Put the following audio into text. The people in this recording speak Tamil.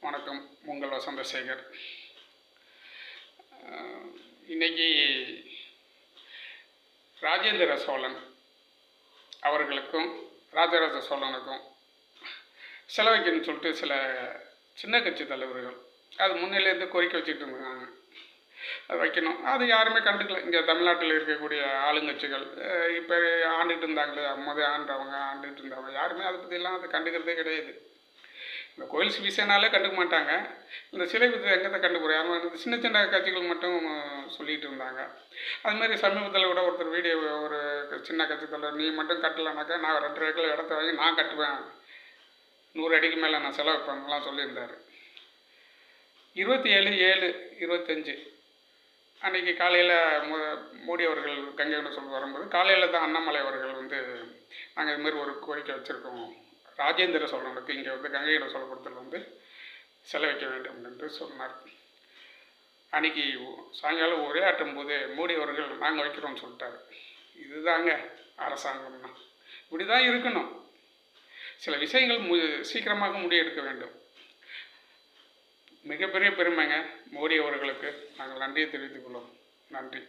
வணக்கம். உங்கள் வசந்தசேகர். இன்னைக்கு ராஜேந்திர சோழன் அவர்களுக்கும் ராஜராஜ சோழனுக்கும் செலவைக்குன்னு சொல்லிட்டு சில சின்ன கட்சி தலைவர்கள் அது முன்னிலேருந்து கோரிக்கை வச்சுட்டு இருந்தாங்க. அது வைக்கணும். அது யாருமே கண்டுக்கல. இங்கே தமிழ்நாட்டில் இருக்கக்கூடிய ஆளுங்கட்சிகள் இப்போ ஆண்டுகிட்டு இருந்தாங்களே, ஆண்டவங்க ஆண்டுகிட்டு இருந்தவங்க யாருமே அதை பற்றிலாம் அதை கண்டுக்கிறதே கிடையாது. இந்த கோயில் விஷயனாலே கண்டுக்க மாட்டாங்க. இந்த சிலை பற்றி எங்கே கண்டுக்கிறோம்? யாரும் வந்து சின்ன சின்ன கட்சிகள் மட்டும் சொல்லிகிட்டு இருந்தாங்க. அதுமாதிரி சமீபத்தில் கூட ஒருத்தர் வீடியோ, ஒரு சின்ன கட்சி தலைவர், நீ மட்டும் கட்டலைனாக்கா நான் 2 ஏக்கர் இடத்த வாங்கி நான் கட்டுவேன், 100 அடிக்கு மேலே நான் செலவு பண்ணலாம் சொல்லியிருந்தார். 27/7/25 அன்றைக்கி காலையில் மோடி அவர்கள் கங்கை கொண்ட சோழபுரம் வரும்போது காலையில் தான் அண்ணாமலை அவர்கள் வந்து நாங்கள் இதுமாரி ஒரு கோரிக்கை வச்சுருக்கோம், ராஜேந்திர சோழனுக்கு இங்கே வந்து கங்கை கொண்ட சோழபுரத்தில் வந்து சிலை வைக்க வேண்டும் என்று சொன்னார். அன்றைக்கி சாயங்காலம் உரையாற்றும் போது மோடி அவர்கள் நாங்கள் வைக்கிறோம்னு சொல்லிட்டார். இதுதாங்க அரசாங்கம்னா, இப்படி தான் இருக்கணும். சில விஷயங்கள் சீக்கிரமாக முடிவெடுக்க வேண்டும். மிகப்பெரிய பெருமைங்க மோடி அவர்களுக்கு. நாங்கள் நன்றியை தெரிவித்துக் கொள்வோம். நன்றி.